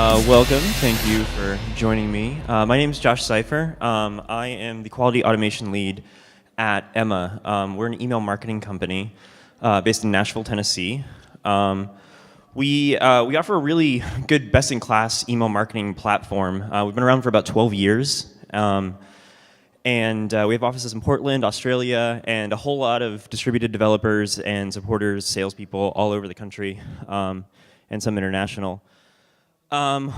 Welcome. Thank you for joining me. My name is Josh Seifer. I am the quality automation lead at Emma. We're an email marketing company based in Nashville, Tennessee. We offer a really good best-in-class email marketing platform. We've been around for about 12 years. And we have offices in Portland, Australia, and a whole lot of distributed developers and supporters, salespeople all over the country, and some international.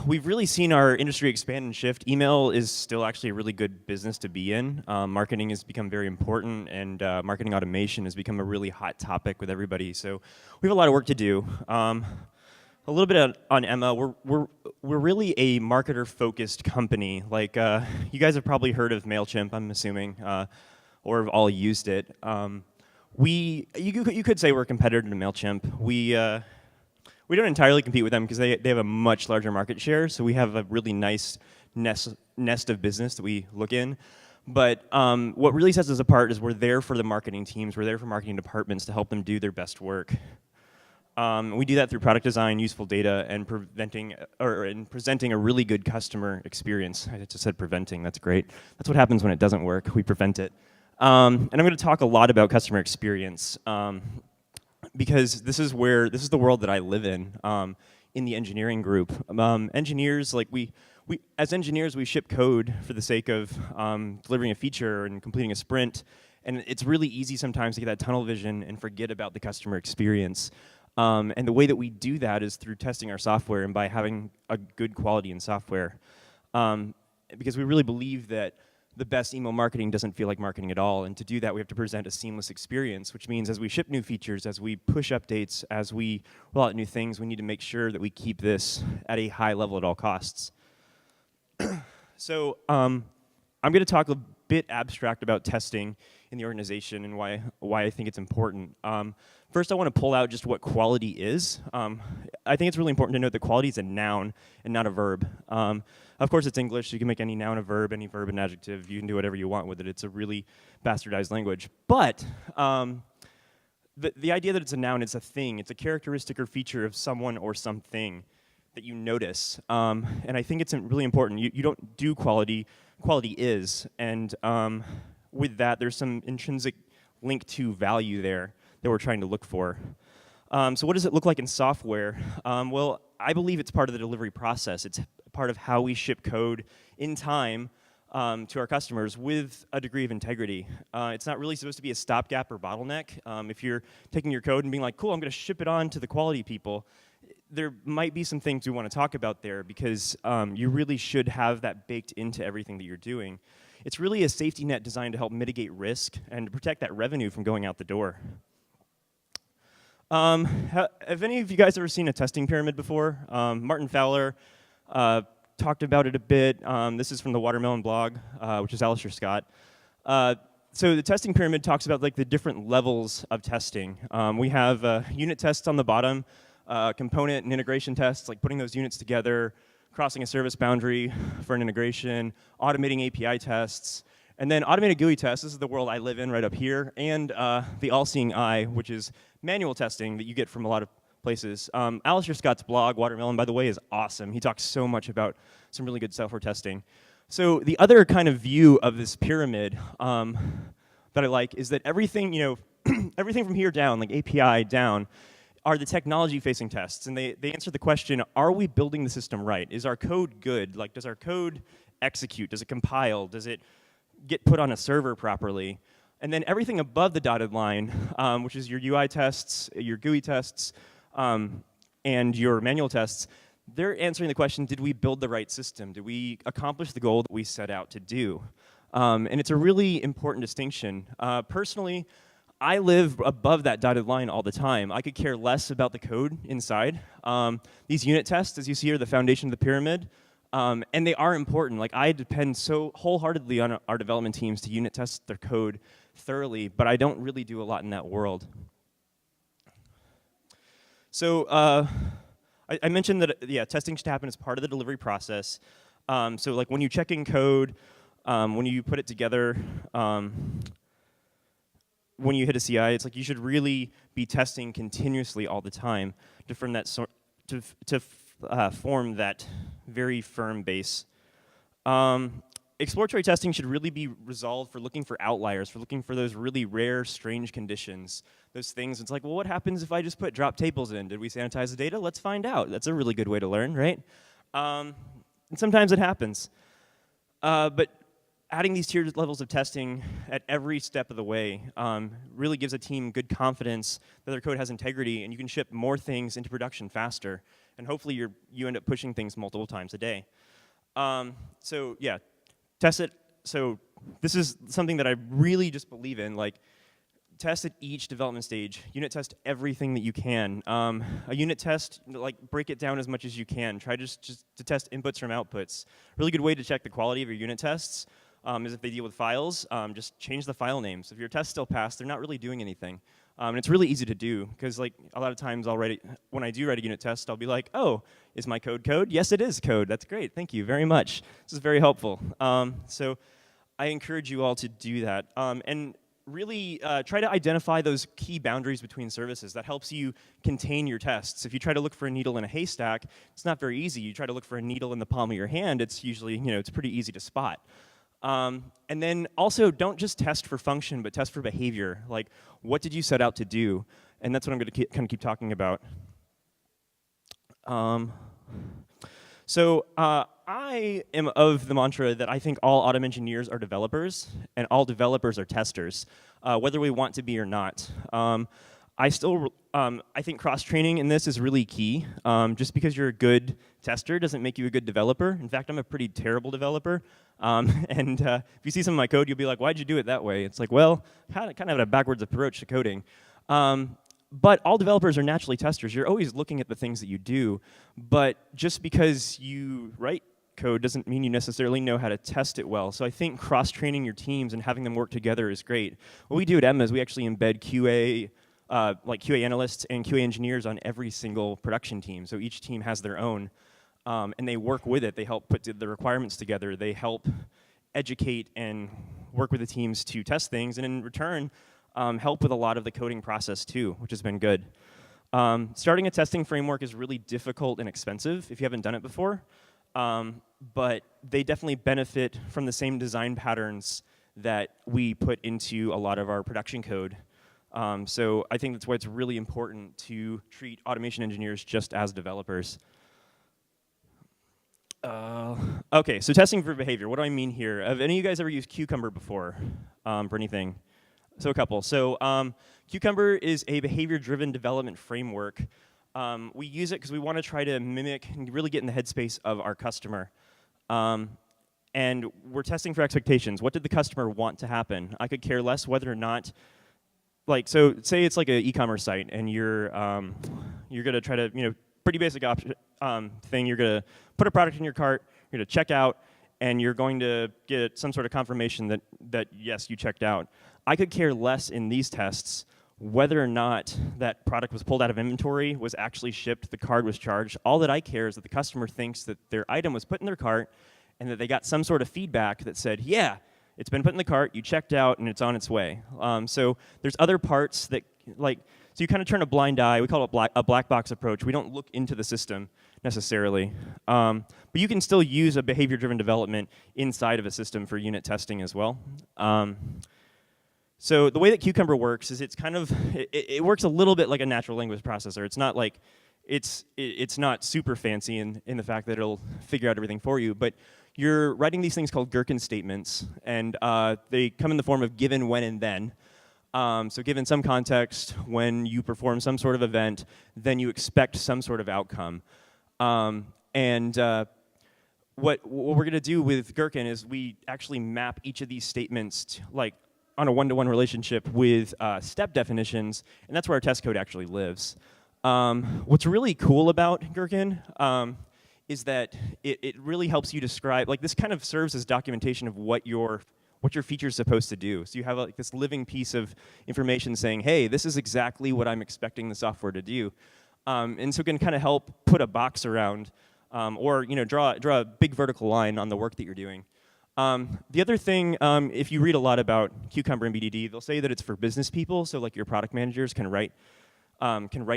We've really seen our industry expand and shift. Email is still actually a really good business to be in. Marketing has become very important, and marketing automation has become a really hot topic with everybody. So we have a lot of work to do. A little bit on Emma. We're really a marketer-focused company. Like you guys have probably heard of MailChimp, I'm assuming, or have all used it. You could say we're a competitor to MailChimp. We don't entirely compete with them because they have a much larger market share, so we have a really nice nest of business that we look in. But what really sets us apart is we're there for the marketing teams, we're there for marketing departments to help them do their best work. We do that through product design, useful data, and presenting a really good customer experience. I just said preventing, that's great. That's what happens when it doesn't work, we prevent it. And I'm going to talk a lot about customer experience. Because this is the world that I live in the engineering group. Engineers, like as engineers, we ship code for the sake of delivering a feature and completing a sprint, and it's really easy sometimes to get that tunnel vision and forget about the customer experience. And the way that we do that is through testing our software and by having a good quality in software. Because we really believe that the best email marketing doesn't feel like marketing at all, and to do that we have to present a seamless experience, which means as we ship new features, as we push updates, as we roll out new things, we need to make sure that we keep this at a high level at all costs. So I'm going to talk a bit abstract about testing in the organization and why I think it's important. First, I want to pull out just what quality is. I think it's really important to note that quality is a noun and not a verb. Of course, it's English, so you can make any noun a verb, any verb an adjective. You can do whatever you want with it. It's a really bastardized language. But the idea that it's a noun, it's a thing. It's a characteristic or feature of someone or something that you notice. And I think it's really important. You don't do quality. Quality is. And with that, there's some intrinsic link to value there that we're trying to look for. So what does it look like in software? Well, I believe it's part of the delivery process. It's part of how we ship code in time to our customers with a degree of integrity. It's not really supposed to be a stopgap or bottleneck. If you're taking your code and being like, cool, I'm going to ship it on to the quality people, there might be some things we want to talk about there because you really should have that baked into everything that you're doing. It's really a safety net designed to help mitigate risk and to protect that revenue from going out the door. Have any of you guys ever seen a testing pyramid before? Martin Fowler talked about it a bit. This is from the Watermelon blog, which is Alistair Scott. So the testing pyramid talks about like the different levels of testing. We have unit tests on the bottom, component and integration tests, like putting those units together, crossing a service boundary for an integration, automating API tests, and then automated GUI tests. This is the world I live in right up here, and the all-seeing eye, which is manual testing that you get from a lot of places. Alistair Scott's blog, Watermelon, by the way, is awesome. He talks so much about some really good software testing. So the other kind of view of this pyramid that I like is that everything, everything from here down, like API down, are the technology-facing tests, and they answer the question, are we building the system right? Is our code good? Like, does our code execute? Does it compile? Does it get put on a server properly? And then everything above the dotted line, which is your UI tests, your GUI tests, and your manual tests, they're answering the question, did we build the right system? Did we accomplish the goal that we set out to do? And it's a really important distinction. Personally, I live above that dotted line all the time. I could care less about the code inside. These unit tests, as you see, are the foundation of the pyramid. And they are important. Like, I depend so wholeheartedly on our development teams to unit test their code thoroughly, but I don't really do a lot in that world. So I mentioned that, yeah, testing should happen as part of the delivery process. So like when you check in code, when you put it together, when you hit a CI, it's like you should really be testing continuously all the time to form that very firm base. Exploratory testing should really be resolved for looking for outliers, for looking for those really rare, strange conditions. Those things, it's like, well, what happens if I just put drop tables in? Did we sanitize the data? Let's find out. That's a really good way to learn, right? And sometimes it happens. But adding these tiered levels of testing at every step of the way really gives a team good confidence that their code has integrity, and you can ship more things into production faster. And hopefully you end up pushing things multiple times a day. So yeah, test it. So this is something that I really just believe in. Like, test at each development stage. Unit test everything that you can. A unit test, like, break it down as much as you can. Try just to test inputs from outputs. Really good way to check the quality of your unit tests is if they deal with files. Just change the file names. If your tests still pass, they're not really doing anything. And it's really easy to do, because like a lot of times when I do write a unit test, I'll be like, oh, is my code code? Yes, it is code. That's great. Thank you very much. This is very helpful. So I encourage you all to do that. And really try to identify those key boundaries between services. That helps you contain your tests. If you try to look for a needle in a haystack, it's not very easy. You try to look for a needle in the palm of your hand, it's usually, it's pretty easy to spot. And then also, don't just test for function, but test for behavior. Like, what did you set out to do? And that's what I'm going to kind of keep talking about. So I am of the mantra that I think all autumn engineers are developers, and all developers are testers, whether we want to be or not. I think cross-training in this is really key. Just because you're a good tester doesn't make you a good developer. In fact, I'm a pretty terrible developer. And if you see some of my code, you'll be like, why'd you do it that way? It's like, well, kind of had a backwards approach to coding. But all developers are naturally testers. You're always looking at the things that you do. But just because you write code doesn't mean you necessarily know how to test it well. So I think cross-training your teams and having them work together is great. What we do at Emma is we actually embed QA, like QA analysts and QA engineers on every single production team. So each team has their own, and they work with it. They help put the requirements together. They help educate and work with the teams to test things, and in return, help with a lot of the coding process too, which has been good. Starting a testing framework is really difficult and expensive if you haven't done it before, but they definitely benefit from the same design patterns that we put into a lot of our production code. So I think that's why it's really important to treat automation engineers just as developers. Okay, so testing for behavior. What do I mean here? Have any of you guys ever used Cucumber before for anything? So a couple. So Cucumber is a behavior-driven development framework. We use it because we want to try to mimic and really get in the headspace of our customer. And we're testing for expectations. What did the customer want to happen? I could care less whether or not, like, so say it's like an e-commerce site, and you're going to try to, pretty basic thing. You're going to put a product in your cart, you're going to check out, and you're going to get some sort of confirmation that yes, you checked out. I could care less in these tests whether or not that product was pulled out of inventory, was actually shipped, the card was charged. All that I care is that the customer thinks that their item was put in their cart and that they got some sort of feedback that said, yeah, it's been put in the cart, you checked out, and it's on its way. So there's other parts that, like, so you kind of turn a blind eye. We call it a black box approach. We don't look into the system necessarily. But you can still use a behavior-driven development inside of a system for unit testing as well. So the way that Cucumber works is it's kind of, it works a little bit like a natural language processor. It's not like, it's not super fancy in the fact that it'll figure out everything for you, but you're writing these things called gherkin statements, and they come in the form of given, when, and then. So given some context, when you perform some sort of event, then you expect some sort of outcome. What we're going to do with Gherkin is we actually map each of these statements to, like, on a one-to-one relationship with step definitions, and that's where our test code actually lives. What's really cool about Gherkin is that it really helps you describe, like, this kind of serves as documentation of what your feature is supposed to do. So you have like this living piece of information saying, hey, this is exactly what I'm expecting the software to do. And so it can kind of help put a box around or draw a big vertical line on the work that you're doing. The other thing, if you read a lot about Cucumber and BDD, they'll say that it's for business people, so like your product managers can write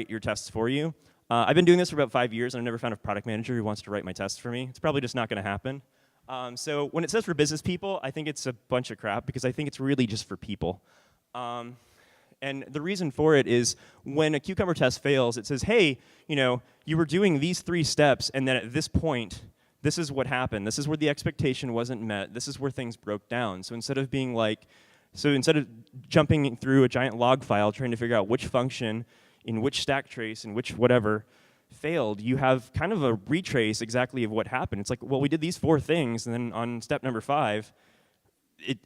your tests for you. I've been doing this for about 5 years, and I've never found a product manager who wants to write my tests for me. It's probably just not going to happen. So when it says for business people, I think it's a bunch of crap, because I think it's really just for people. And the reason for it is when a Cucumber test fails, it says, hey, you were doing these 3 steps, and then at this point, this is what happened. This is where the expectation wasn't met. This is where things broke down. So instead of jumping through a giant log file trying to figure out which function in which stack trace and which whatever failed, you have kind of a retrace exactly of what happened. It's like, well, we did these 4 things, and then on step number 5,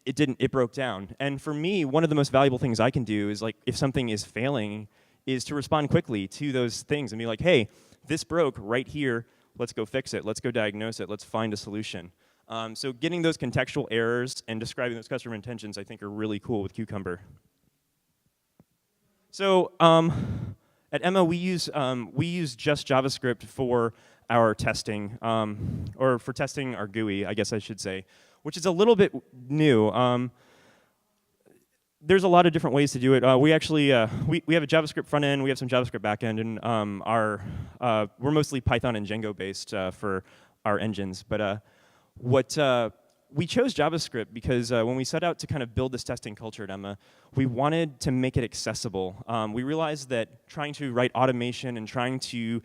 it broke down. And for me, one of the most valuable things I can do is, like, if something is failing, is to respond quickly to those things and be like, hey, this broke right here. Let's go fix it. Let's go diagnose it. Let's find a solution. So getting those contextual errors and describing those customer intentions, I think, are really cool with Cucumber. So at Emma, we use just JavaScript for our testing, or for testing our GUI, I guess I should say, which is a little bit new. There's a lot of different ways to do it. We actually we have a JavaScript front end, we have some JavaScript back end, and we're mostly Python and Django based for our engines. But we chose JavaScript because when we set out to kind of build this testing culture at Emma, we wanted to make it accessible. We realized that trying to write automation and trying to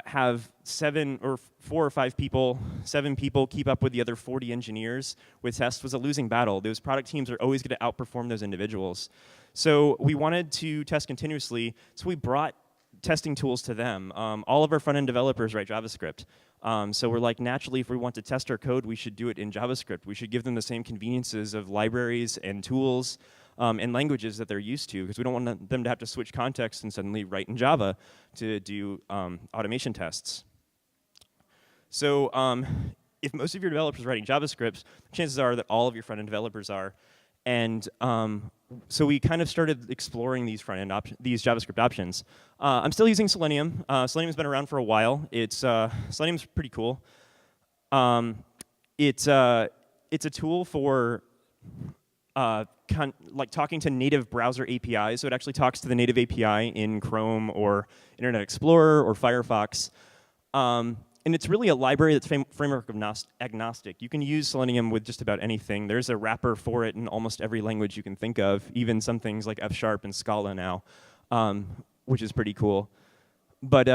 have 7 or 4 or 5 people, 7 people keep up with the other 40 engineers with tests was a losing battle. Those product teams are always going to outperform those individuals. So we wanted to test continuously, so we brought testing tools to them. All of our front-end developers write JavaScript. So we're like, naturally, if we want to test our code, we should do it in JavaScript. We should give them the same conveniences of libraries and tools and languages that they're used to, because we don't want them to have to switch context and suddenly write in Java to do automation tests. So if most of your developers are writing JavaScript, chances are that all of your front-end developers are. And so we kind of started exploring these these JavaScript options. I'm still using Selenium. Selenium's been around for a while. Selenium's pretty cool. It's a tool for like talking to native browser APIs. So it actually talks to the native API in Chrome or Internet Explorer or Firefox. And it's really a library that's framework agnostic. You can use Selenium with just about anything. There's a wrapper for it in almost every language you can think of, even some things like F# and Scala now, which is pretty cool. But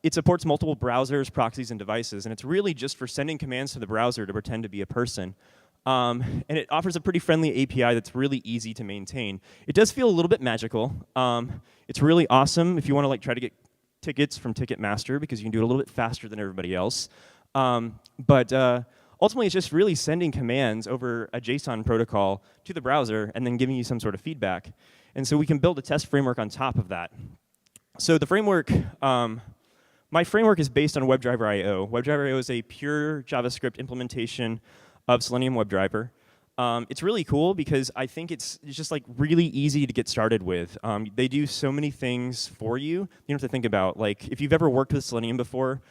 it supports multiple browsers, proxies, and devices. And it's really just for sending commands to the browser to pretend to be a person. And it offers a pretty friendly API that's really easy to maintain. It does feel a little bit magical. It's really awesome if you want to try to get tickets from Ticketmaster, because you can do it a little bit faster than everybody else. But ultimately, it's just really sending commands over a JSON protocol to the browser and then giving you some sort of feedback. And so we can build a test framework on top of that. So the framework, my framework is based on WebDriver IO. WebDriver IO is a pure JavaScript implementation of Selenium WebDriver. It's really cool because I think it's just really easy to get started with. They do so many things for you. You don't have to think about, if you've ever worked with Selenium before,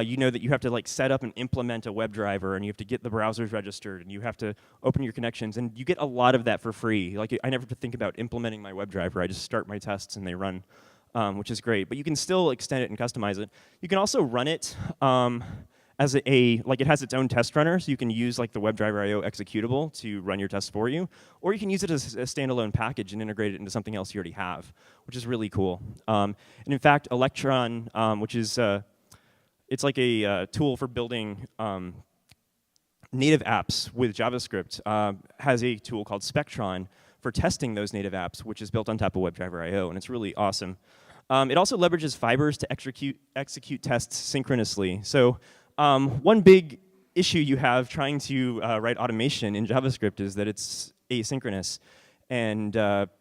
you know that you have to set up and implement a WebDriver, and you have to get the browsers registered, and you have to open your connections, and you get a lot of that for free. I never have to think about implementing my WebDriver. I just start my tests and they run, which is great. But you can still extend it and customize it. You can also run it as it has its own test runner, so you can use the WebDriver IO executable to run your tests for you, or you can use it as a standalone package and integrate it into something else you already have, which is really cool. And in fact, Electron, which is it's like a tool for building native apps with JavaScript, has a tool called Spectron for testing those native apps, which is built on top of WebDriver IO, and it's really awesome. It also leverages fibers to execute tests synchronously. So one big issue you have trying to write automation in JavaScript is that it's asynchronous. And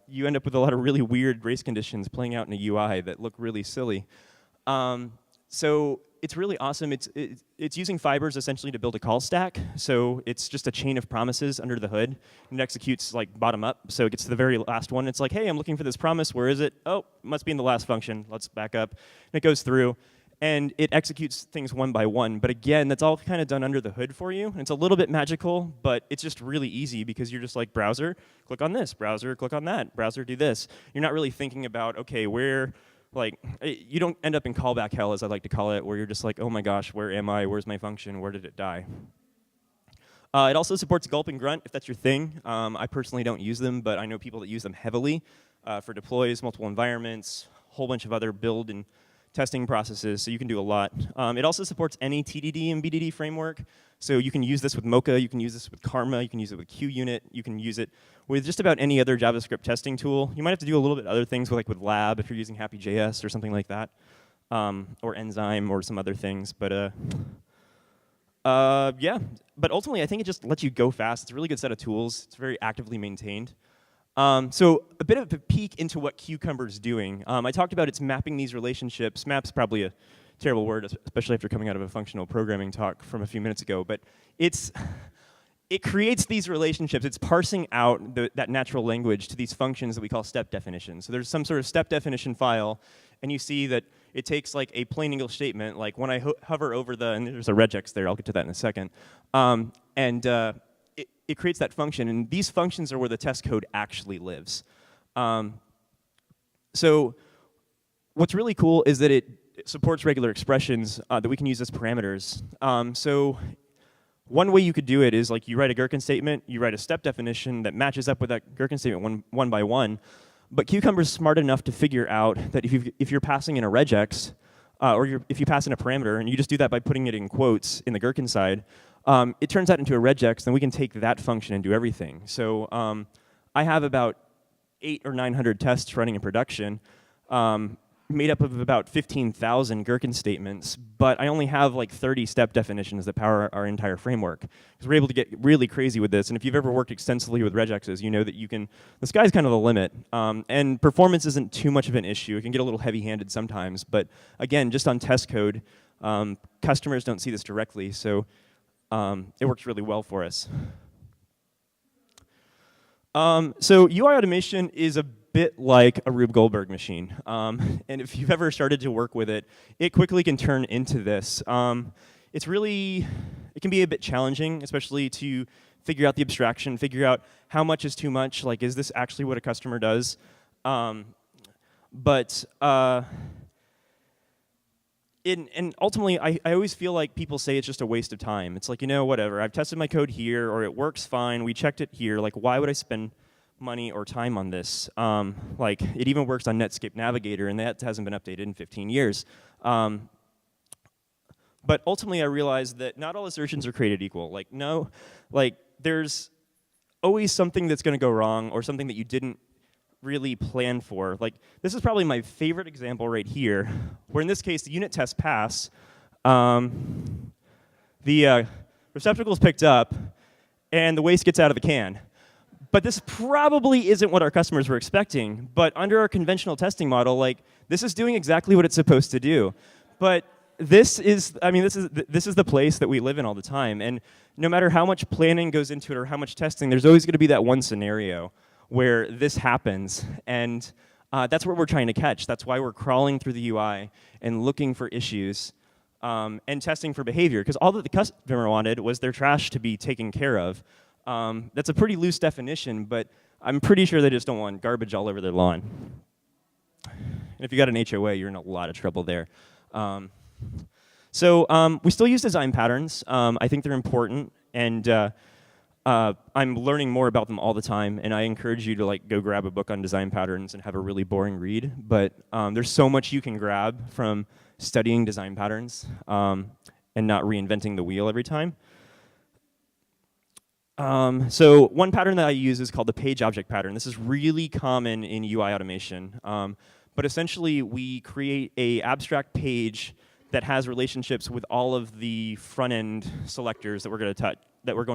you end up with a lot of really weird race conditions playing out in a UI that look really silly. So it's really awesome. It's using fibers essentially to build a call stack. So it's just a chain of promises under the hood. And it executes bottom up. So it gets to the very last one. It's like, hey, I'm looking for this promise. Where is it? Oh, it must be in the last function. Let's back up. And it goes through. And it executes things one by one. But again, that's all kind of done under the hood for you. And it's a little bit magical, but it's just really easy because you're just browser, click on this. Browser, click on that. Browser, do this. You're not really thinking about, OK, where You don't end up in callback hell, as I like to call it, where you're just like, oh my gosh, where am I? Where's my function? Where did it die? It also supports gulp and grunt, if that's your thing. I personally don't use them, but I know people that use them heavily for deploys, multiple environments, a whole bunch of other build and testing processes, so you can do a lot. It also supports any TDD and BDD framework, so you can use this with Mocha, you can use this with Karma, you can use it with QUnit, you can use it with just about any other JavaScript testing tool. You might have to do a little bit other things with Lab if you're using Happy.js or something like that, or Enzyme or some other things, but yeah. But ultimately, I think it just lets you go fast. It's a really good set of tools. It's very actively maintained. So a bit of a peek into what Cucumber is doing. I talked about it's mapping these relationships. Map's probably a terrible word, especially after coming out of a functional programming talk from a few minutes ago. But it creates these relationships. It's parsing out that natural language to these functions that we call step definitions. So there's some sort of step definition file, and you see that it takes like a plain English statement, like when I hover over and there's a regex there, I'll get to that in a second, it creates that function, and these functions are where the test code actually lives. So what's really cool is that it supports regular expressions that we can use as parameters. So one way you could do it is like you write a Gherkin statement, you write a step definition that matches up with that Gherkin statement one by one. But Cucumber's smart enough to figure out that if you're passing in a regex, or if you pass in a parameter, and you just do that by putting it in quotes in the Gherkin side, it turns that into a regex, then we can take that function and do everything. So I have about 800 or 900 tests running in production, made up of about 15,000 Gherkin statements, but I only have like 30 step definitions that power our entire framework. Because we're able to get really crazy with this, and if you've ever worked extensively with regexes, you know that the sky's kind of the limit. And performance isn't too much of an issue. It can get a little heavy-handed sometimes, but again, just on test code, customers don't see this directly, so it works really well for us. So UI automation is a bit like a Rube Goldberg machine. And if you've ever started to work with it, it quickly can turn into this. It can be a bit challenging, especially to figure out the abstraction, figure out how much is too much, like is this actually what a customer does? And ultimately, I always feel like people say it's just a waste of time. It's like, whatever, I've tested my code here, or it works fine, we checked it here, like why would I spend money or time on this? Like it even works on Netscape Navigator, and that hasn't been updated in 15 years. But ultimately, I realized that not all assertions are created equal. Like there's always something that's going to go wrong, or something that you didn't really plan for. Like this is probably my favorite example right here, where in this case the unit tests pass, the receptacle is picked up, and the waste gets out of the can. But this probably isn't what our customers were expecting. But under our conventional testing model, like this is doing exactly what it's supposed to do. But this is the place that we live in all the time. And no matter how much planning goes into it or how much testing, there's always going to be that one scenario where this happens. And that's what we're trying to catch. That's why we're crawling through the UI and looking for issues and testing for behavior. Because all that the customer wanted was their trash to be taken care of. That's a pretty loose definition, but I'm pretty sure they just don't want garbage all over their lawn. And if you got an HOA, you're in a lot of trouble there. So we still use design patterns. I think they're important, and I'm learning more about them all the time. And I encourage you to go grab a book on design patterns and have a really boring read. But there's so much you can grab from studying design patterns and not reinventing the wheel every time. So one pattern that I use is called the page object pattern. This is really common in UI automation. But essentially, we create an abstract page that has relationships with all of the front-end selectors that we're going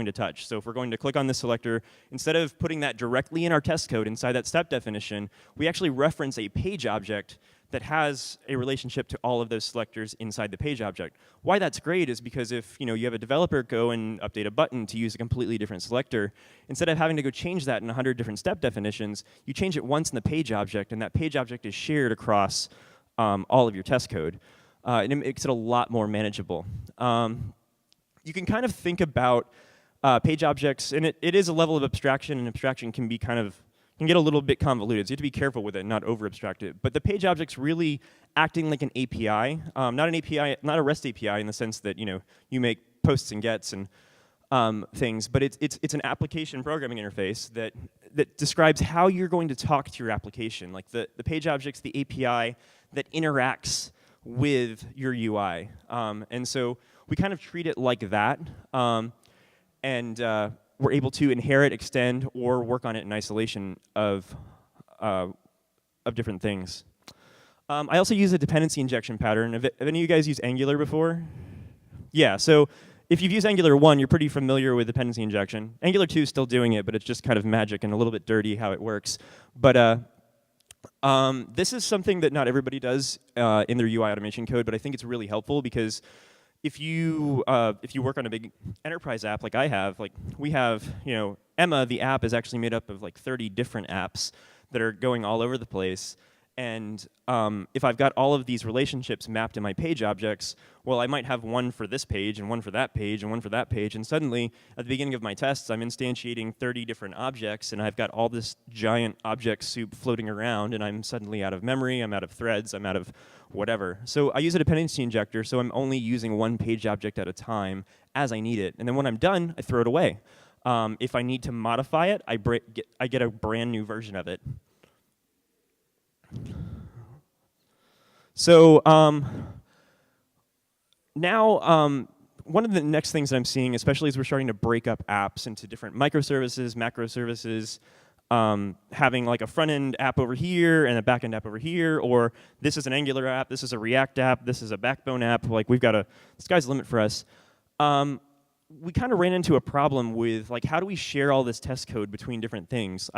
to touch. So if we're going to click on this selector, instead of putting that directly in our test code inside that step definition, we actually reference a page object that has a relationship to all of those selectors inside the page object. Why that's great is because if you have a developer go and update a button to use a completely different selector, instead of having to go change that in 100 different step definitions, you change it once in the page object, and that page object is shared across all of your test code. And it makes it a lot more manageable. You can kind of think about page objects, and it is a level of abstraction, and abstraction can be kind of can get a little bit convoluted, so you have to be careful with it and not over-abstract it. But the page object's really acting like an API, not an API, not a REST API in the sense that you make posts and gets and things, but it's an application programming interface that describes how you're going to talk to your application. Like the page object's the API that interacts with your UI. And so we kind of treat it like that. And we're able to inherit, extend, or work on it in isolation of different things. I also use a dependency injection pattern. Have any of you guys used Angular before? Yeah, so if you've used Angular 1, you're pretty familiar with dependency injection. Angular 2 is still doing it, but it's just kind of magic and a little bit dirty how it works. But this is something that not everybody does in their UI automation code, but I think it's really helpful because if you work on a big enterprise app like I have, like we have, Emma, the app is actually made up of like 30 different apps that are going all over the place. And if I've got all of these relationships mapped in my page objects, well, I might have one for this page and one for that page and one for that page. And suddenly, at the beginning of my tests, I'm instantiating 30 different objects, and I've got all this giant object soup floating around, and I'm suddenly out of memory, I'm out of threads, I'm out of whatever. So I use a dependency injector, so I'm only using one page object at a time as I need it. And then when I'm done, I throw it away. If I need to modify it, I get a brand new version of it. So now one of the next things that I'm seeing, especially as we're starting to break up apps into different microservices, macroservices, having like a front-end app over here and a back-end app over here, or this is an Angular app, this is a React app, this is a Backbone app, like we've got the sky's the limit for us. We kind of ran into a problem with like how do we share all this test code between different things?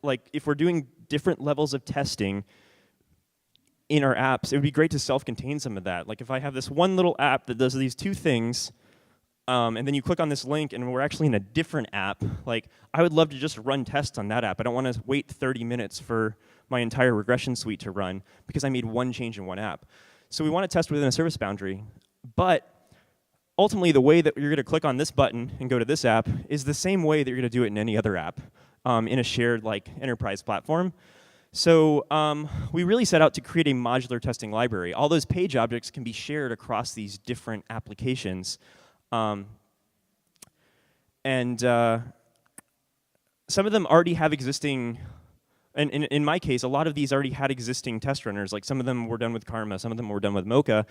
Like if we're doing different levels of testing in our apps, it would be great to self-contain some of that. Like if I have this one little app that does these two things, and then you click on this link and we're actually in a different app, like I would love to just run tests on that app. I don't want to wait 30 minutes for my entire regression suite to run because I made one change in one app. So we want to test within a service boundary. But ultimately, the way that you're going to click on this button and go to this app is the same way that you're going to do it in any other app in a shared like enterprise platform. So we really set out to create a modular testing library. All those page objects can be shared across these different applications. And some of them already have existing, and in my case, a lot of these already had existing test runners. Like some of them were done with Karma, some of them were done with Mocha.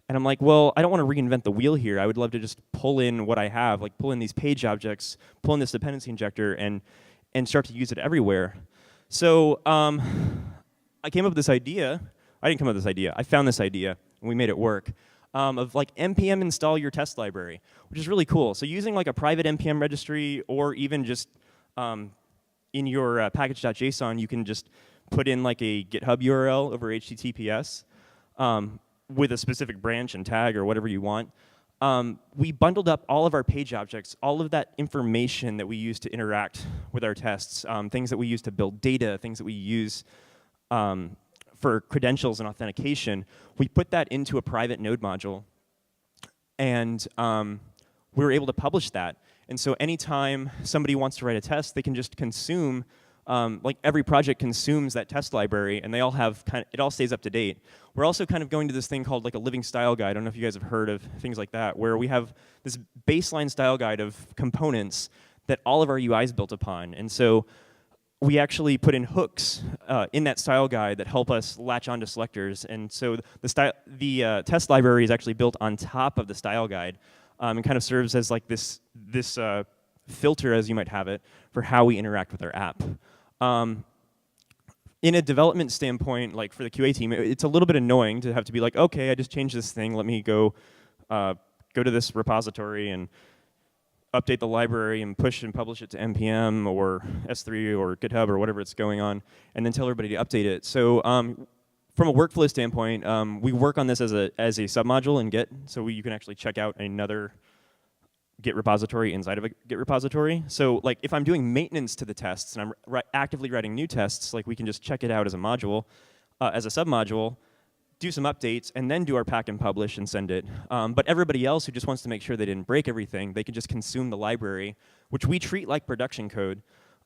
And I'm like, well, I don't want to reinvent the wheel here. I would love to just pull in what I have, like pull in these page objects, pull in this dependency injector, and start to use it everywhere. So I came up with this idea. I didn't come up with this idea. I found this idea, and we made it work, of like npm install your test library, which is really cool. So using like a private npm registry, or even just in your package.json, you can just put in like a GitHub URL over HTTPS with a specific branch and tag or whatever you want. We bundled up all of our page objects, all of that information that we use to interact with our tests, things that we use to build data, things that we use for credentials and authentication. We put that into a private node module, and we were able to publish that. And so anytime somebody wants to write a test, they can just consume, like every project consumes that test library, and they all have it all stays up to date. We're also kind of going to this thing called like a living style guide. I don't know if you guys have heard of things like that, where we have this baseline style guide of components that all of our UI is built upon. And so we actually put in hooks in that style guide that help us latch onto selectors. And so the test library is actually built on top of the style guide, and kind of serves as like this filter, as you might have it, for how we interact with our app. In a development standpoint, like for the QA team, it's a little bit annoying to have to be like, okay, I just changed this thing. Let me go to this repository and update the library and push and publish it to NPM or S3 or GitHub or whatever it's going on, and then tell everybody to update it. So from a workflow standpoint, we work on this as a submodule in Git, so you can actually check out another Git repository inside of a Git repository. So like if I'm doing maintenance to the tests and I'm actively writing new tests, like we can just check it out as a module, as a submodule, do some updates, and then do our pack and publish and send it. But everybody else who just wants to make sure they didn't break everything, they can just consume the library, which we treat like production code.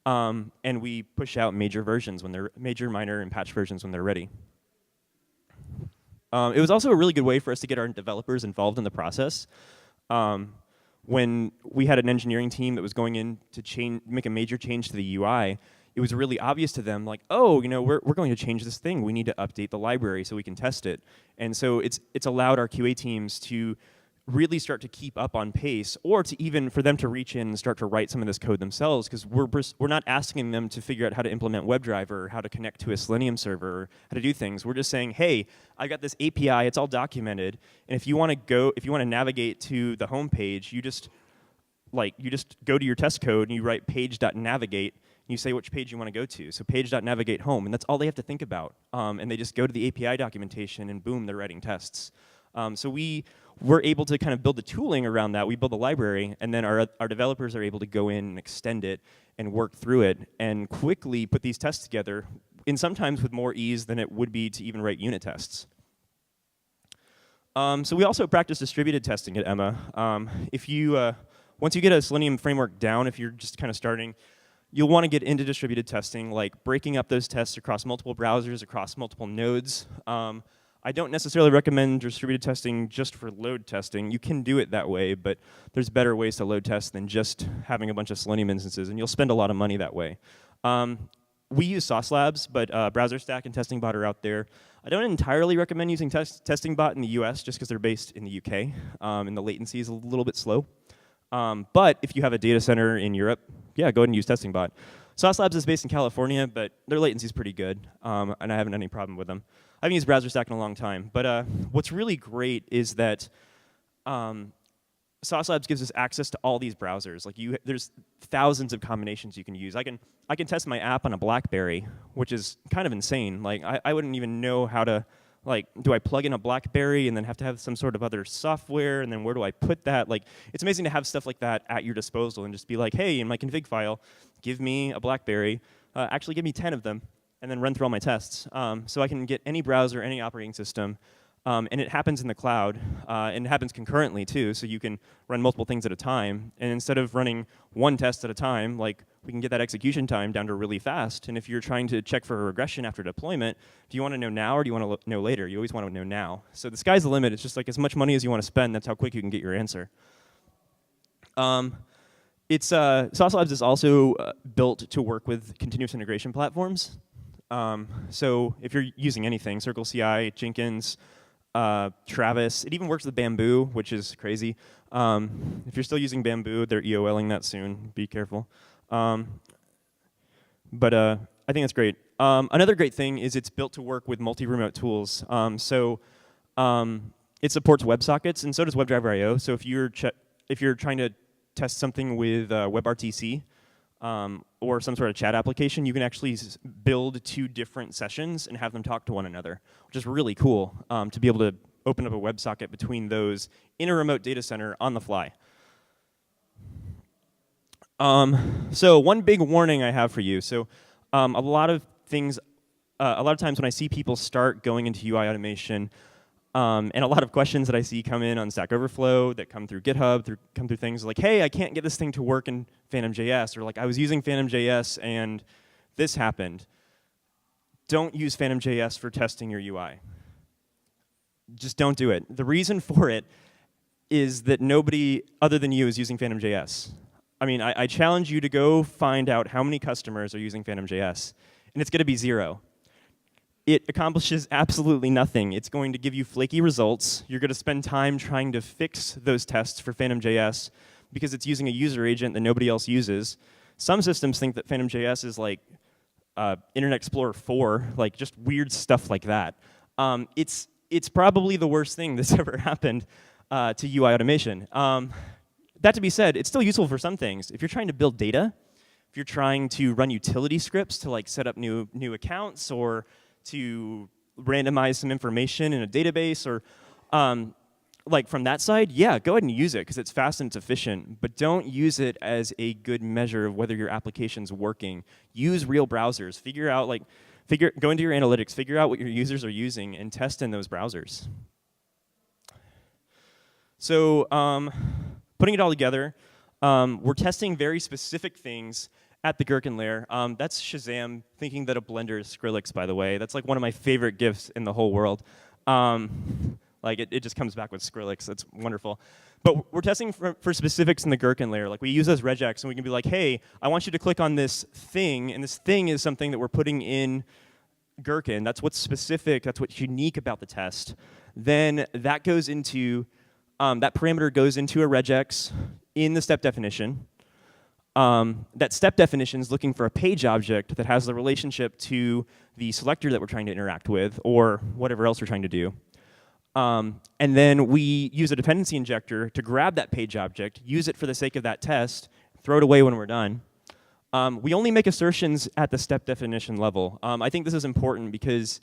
and we push out major versions when they're major, minor, and patch versions when they're ready. It was also a really good way for us to get our developers involved in the process. When we had an engineering team that was going in to make a major change to the UI, it was really obvious to them, like, oh, we're going to change this thing. We need to update the library so we can test it. And so it's allowed our QA teams to really start to keep up on pace, or to even for them to reach in and start to write some of this code themselves, because we're not asking them to figure out how to implement WebDriver, or how to connect to a Selenium server, or how to do things. We're just saying, hey, I got this API, it's all documented, and if you want to navigate to the home page, you just go to your test code and you write page.navigate, and you say which page you want to go to. So page.navigate home, and that's all they have to think about. And they just go to the API documentation, and boom, they're writing tests. So we're able to kind of build the tooling around that. We build the library, and then our developers are able to go in and extend it and work through it and quickly put these tests together, and sometimes with more ease than it would be to even write unit tests. So we also practice distributed testing at Emma. Once you get a Selenium framework down, if you're just kind of starting, you'll want to get into distributed testing, like breaking up those tests across multiple browsers, across multiple nodes. I don't necessarily recommend distributed testing just for load testing. You can do it that way, but there's better ways to load test than just having a bunch of Selenium instances, and you'll spend a lot of money that way. We use Sauce Labs, but BrowserStack and TestingBot are out there. I don't entirely recommend using TestingBot in the US just because they're based in the UK, and the latency is a little bit slow. But if you have a data center in Europe, yeah, go ahead and use TestingBot. Sauce Labs is based in California, but their latency is pretty good, and I haven't had any problem with them. I haven't used BrowserStack in a long time, but what's really great is that Sauce Labs gives us access to all these browsers. Like there's thousands of combinations you can use. I can test my app on a BlackBerry, which is kind of insane. Like I wouldn't even know how to, like, do I plug in a BlackBerry and then have to have some sort of other software, and then where do I put that? Like, it's amazing to have stuff like that at your disposal and just be like, hey, in my config file, give me a BlackBerry. Actually, give me 10 of them, and then run through all my tests. So I can get any browser, any operating system, and it happens in the cloud, and it happens concurrently too, so you can run multiple things at a time. And instead of running one test at a time, like, we can get that execution time down to really fast. And if you're trying to check for a regression after deployment, do you want to know now or do you want to know later? You always want to know now. So the sky's the limit. It's just like as much money as you want to spend, that's how quick you can get your answer. Sauce Labs is also built to work with continuous integration platforms. So if you're using anything, CircleCI, Jenkins, Travis, it even works with Bamboo, which is crazy. If you're still using Bamboo, they're EOLing that soon. Be careful. But I think that's great. Another great thing is it's built to work with multi-remote tools. It supports WebSockets, and so does WebDriver.io. So if you're trying to test something with WebRTC, or some sort of chat application, you can actually build 2 different sessions and have them talk to one another, which is really cool to be able to open up a WebSocket between those in a remote data center on the fly. So one big warning I have for you. So a lot of times when I see people start going into UI automation, and a lot of questions that I see come in on Stack Overflow that come through GitHub, come through things like, hey, I can't get this thing to work in Phantom.js, or like I was using Phantom.js and this happened. Don't use Phantom.js for testing your UI. Just don't do it. The reason for it is that nobody other than you is using Phantom.js. I mean, I challenge you to go find out how many customers are using Phantom.js, and it's going to be 0. It accomplishes absolutely nothing. It's going to give you flaky results. You're going to spend time trying to fix those tests for Phantom.js because it's using a user agent that nobody else uses. Some systems think that Phantom.js is like Internet Explorer 4, like just weird stuff like that. It's probably the worst thing that's ever happened to UI automation. That to be said, it's still useful for some things. If you're trying to build data, if you're trying to run utility scripts to like set up new accounts, or to randomize some information in a database, or like from that side, yeah, go ahead and use it because it's fast and it's efficient, but don't use it as a good measure of whether your application's working. Use real browsers. Go into your analytics, figure out what your users are using, and test in those browsers. So putting it all together, we're testing very specific things at the gherkin layer. That's Shazam thinking that a blender is Skrillex, by the way. That's like one of my favorite GIFs in the whole world. Like it just comes back with Skrillex. That's wonderful. But we're testing for specifics in the gherkin layer. Like we use those regex, and we can be like, hey, I want you to click on this thing, and this thing is something that we're putting in gherkin. That's what's specific. That's what's unique about the test. Then that goes into that parameter goes into a regex in the step definition. That step definition is looking for a page object that has the relationship to the selector that we're trying to interact with, or whatever else we're trying to do. And then we use a dependency injector to grab that page object, use it for the sake of that test, throw it away when we're done. We only make assertions at the step definition level. I think this is important because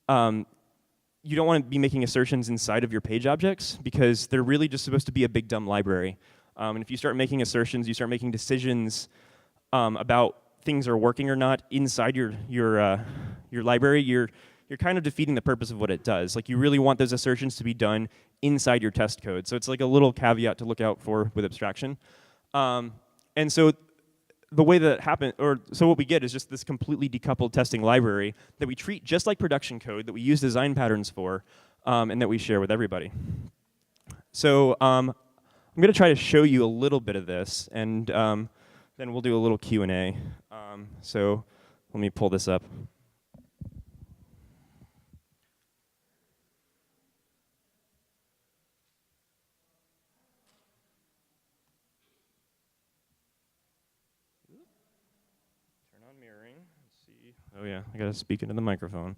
you don't want to be making assertions inside of your page objects because they're really just supposed to be a big dumb library. And if you start making assertions, you start making decisions about things are working or not inside your library, you're kind of defeating the purpose of what it does. Like you really want those assertions to be done inside your test code. So it's like a little caveat to look out for with abstraction. And so the way that happens, so what we get is just this completely decoupled testing library that we treat just like production code, that we use design patterns for, and that we share with everybody. So I'm going to try to show you a little bit of this, and then we'll do a little Q&A. So let me pull this up. Turn on mirroring. Let's see. Oh yeah, I got to speak into the microphone.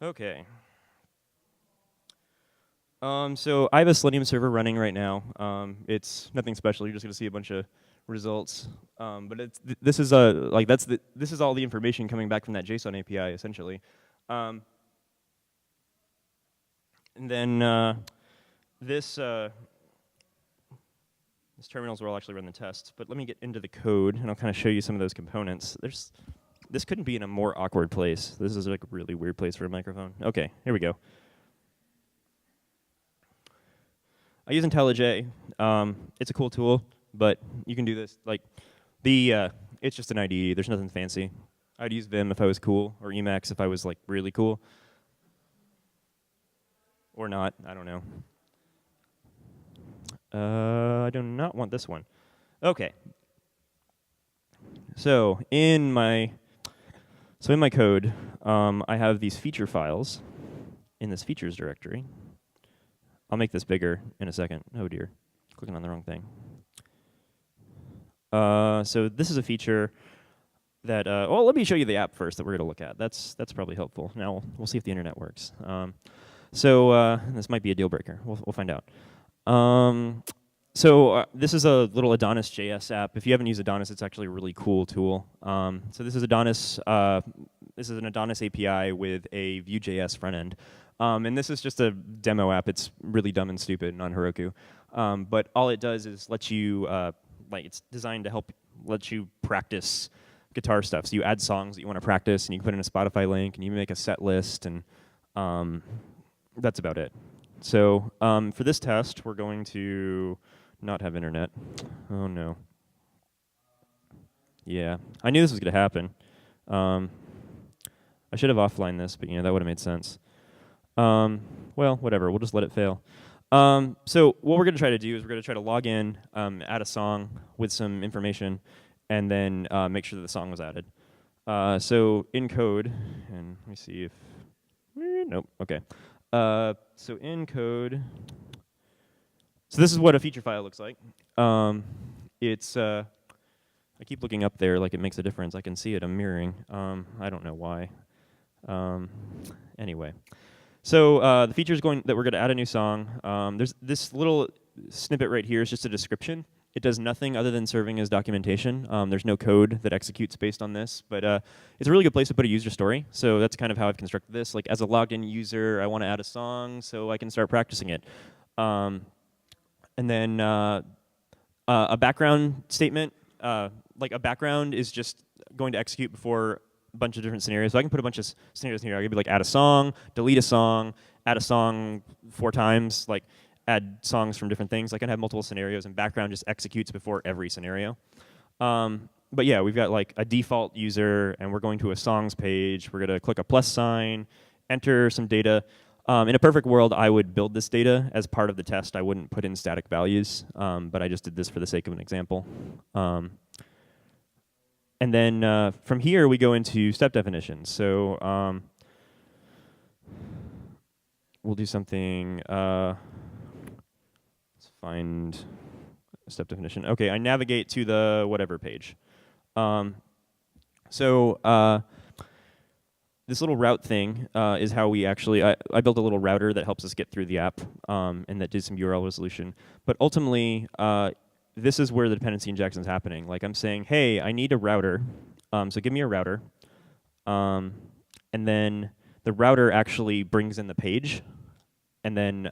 Okay. So I have a Selenium server running right now. It's nothing special. You're just going to see a bunch of results. But it's this is this is all the information coming back from that JSON API essentially. And then this terminal is where I'll actually run the tests. But let me get into the code, and I'll kind of show you some of those components. This couldn't be in a more awkward place. This is like a really weird place for a microphone. Okay, here we go. I use IntelliJ. It's a cool tool, but you can do this. Like it's just an IDE. There's nothing fancy. I'd use Vim if I was cool, or Emacs if I was like really cool, or not. I don't know. I do not want this one. Okay. So in my code, I have these feature files in this features directory. I'll make this bigger in a second. Oh dear, clicking on the wrong thing. So this is a feature that, well, let me show you the app first that we're going to look at. That's probably helpful. Now we'll see if the internet works. So this might be a deal breaker. We'll find out. This is a little Adonis.js app. If you haven't used Adonis, it's actually a really cool tool. So this is Adonis. This is an Adonis API with a Vue.js front end. And this is just a demo app. It's really dumb and stupid and on Heroku. But all it does is let you, it's designed to help let you practice guitar stuff. So you add songs that you want to practice, and you can put in a Spotify link, and you make a set list, and that's about it. So for this test, we're going to not have internet. Oh, no. Yeah, I knew this was going to happen. I should have offlined this, but that would have made sense. Well, whatever. We'll just let it fail. So what we're going to try to do is we're going to try to log in, add a song with some information, and then make sure that the song was added. So in code, and let me see if... Nope, okay. So in code... So this is what a feature file looks like. It's... I keep looking up there like it makes a difference. I can see it. I'm mirroring. I don't know why. Anyway. So the feature is that we're going to add a new song. There's this little snippet right here is just a description. It does nothing other than serving as documentation. There's no code that executes based on this, but it's a really good place to put a user story. So that's kind of how I've constructed this. Like as a logged in user, I want to add a song so I can start practicing it. And then a background statement, like a background is just going to execute before a bunch of different scenarios. So I can put a bunch of scenarios in here. I could be like add a song, delete a song, add a song 4 times, like add songs from different things. I can have multiple scenarios, and background just executes before every scenario. But yeah, we've got like a default user, and we're going to a songs page. We're going to click a plus sign, enter some data. In a perfect world, I would build this data as part of the test. I wouldn't put in static values, but I just did this for the sake of an example. And then from here, we go into step definitions. So we'll do something. Let's find a step definition. OK, I navigate to the whatever page. This little route thing is how we actually, I built a little router that helps us get through the app, and that did some URL resolution. But ultimately, this is where the dependency injection is happening. Like I'm saying, hey, I need a router, so give me a router. And then the router actually brings in the page. And then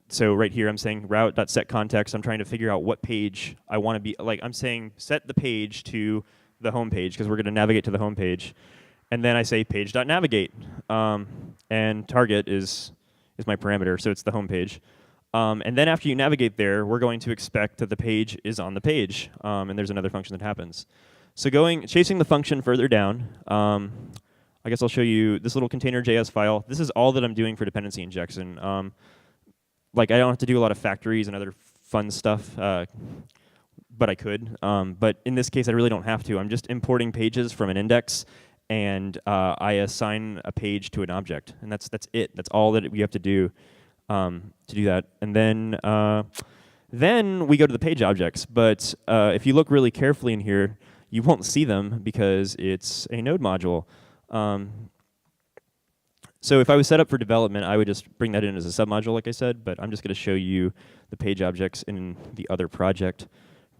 so right here, I'm saying route.setContext. I'm trying to figure out what page I want to be, like I'm saying set the page to the home page, because we're going to navigate to the home page. And then I say page.navigate. And target is my parameter, so it's the home page. And then after you navigate there, we're going to expect that the page is on the page. And there's another function that happens. So chasing the function further down, I guess I'll show you this little container.js file. This is all that I'm doing for dependency injection. Like I don't have to do a lot of factories and other fun stuff. But I could. But in this case, I really don't have to. I'm just importing pages from an index, and I assign a page to an object. And that's it. That's all that we have to do that. And then we go to the page objects. But if you look really carefully in here, you won't see them because it's a node module. So if I was set up for development, I would just bring that in as a submodule, like I said. But I'm just going to show you the page objects in the other project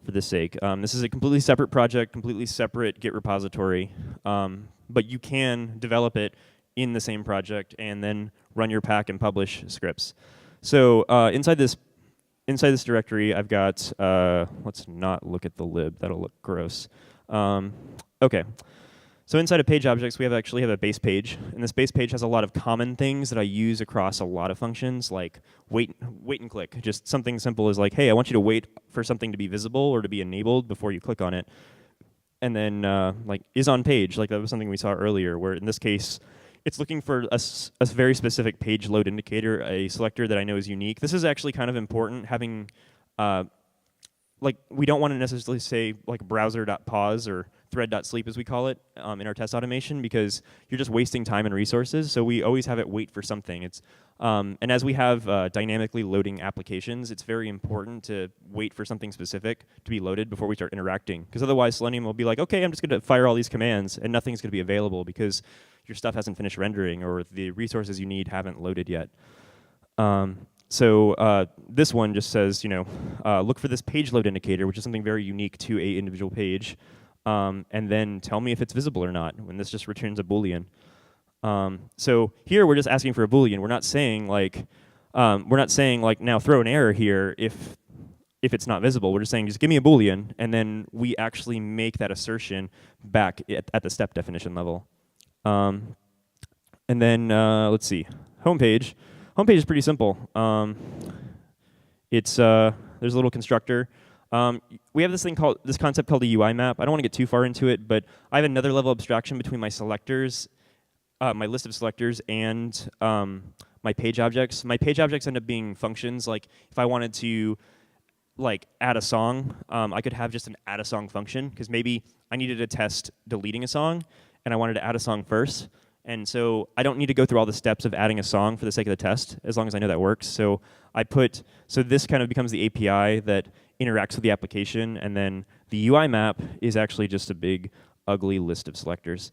for this sake. This is a completely separate project, completely separate Git repository, but you can develop it in the same project and then run your pack and publish scripts. So inside this directory, I've got, let's not look at the lib, that'll look gross. Okay. So inside of page objects, we actually have a base page, and this base page has a lot of common things that I use across a lot of functions, like wait and click. Just something simple is like, hey, I want you to wait for something to be visible or to be enabled before you click on it. And then like is on page, like that was something we saw earlier, where in this case, it's looking for a very specific page load indicator, a selector that I know is unique. This is actually kind of important, having like we don't want to necessarily say like browser.pause or thread.sleep, as we call it, in our test automation, because you're just wasting time and resources. So we always have it wait for something. And as we have dynamically loading applications, it's very important to wait for something specific to be loaded before we start interacting. Because otherwise, Selenium will be like, OK, I'm just going to fire all these commands, and nothing's going to be available because your stuff hasn't finished rendering or the resources you need haven't loaded yet. So this one just says, look for this page load indicator, which is something very unique to a individual page. And then tell me if it's visible or not, when this just returns a Boolean. So here we're just asking for a Boolean. We're not saying like now throw an error here if it's not visible. We're just saying just give me a Boolean, and then we actually make that assertion back at the step definition level. And then let's see, homepage. Homepage is pretty simple. There's a little constructor. We have this concept called a UI map. I don't want to get too far into it, but I have another level of abstraction between my selectors, my list of selectors, and my page objects. My page objects end up being functions. Like if I wanted to like add a song, I could have just an add a song function, because maybe I needed to test deleting a song, and I wanted to add a song first. And so I don't need to go through all the steps of adding a song for the sake of the test, as long as I know that works. So this kind of becomes the API that interacts with the application, and then the UI map is actually just a big, ugly list of selectors,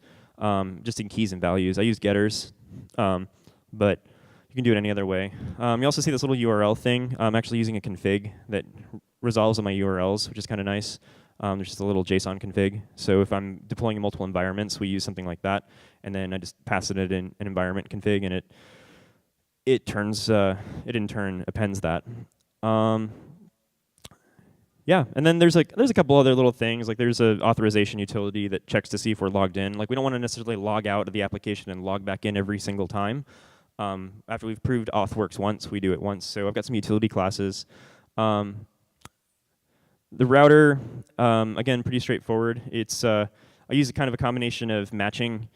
just in keys and values. I use getters, but you can do it any other way. You also see this little URL thing. I'm actually using a config that resolves on my URLs, which is kind of nice. There's just a little JSON config. So if I'm deploying in multiple environments, we use something like that. And then I just pass it in an environment config, and it in turn appends that. Yeah, and then there's a couple other little things. Like there's an authorization utility that checks to see if we're logged in. Like we don't want to necessarily log out of the application and log back in every single time. After we've proved auth works once, we do it once. So I've got some utility classes. The router, again, pretty straightforward. It's I use kind of a combination of matching,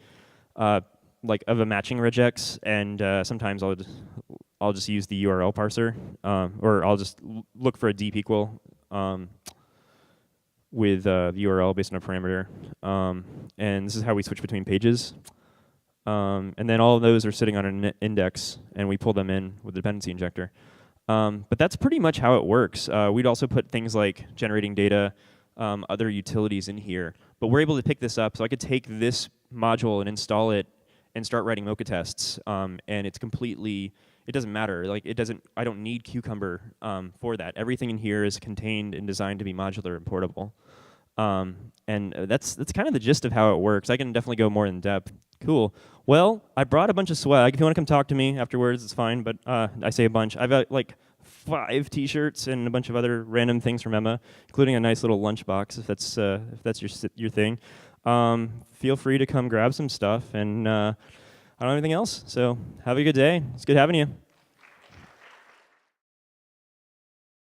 like of a matching regex, and sometimes I'll just use the URL parser, or I'll just look for a deep equal with the URL based on a parameter. And this is how we switch between pages. And then all of those are sitting on an index, and we pull them in with the dependency injector. But that's pretty much how it works. We'd also put things like generating data, other utilities in here. But we're able to pick this up, so I could take this module and install it and start writing Mocha tests. And it's completely, it doesn't matter. Like I don't need Cucumber for that. Everything in here is contained and designed to be modular and portable. And that's kind of the gist of how it works. I can definitely go more in depth. Cool. Well, I brought a bunch of swag. If you want to come talk to me afterwards, it's fine, but I say a bunch. I've got like 5 t-shirts and a bunch of other random things from Emma, including a nice little lunchbox if that's your thing. Feel free to come grab some stuff, and I don't have anything else, so have a good day. It's good having you.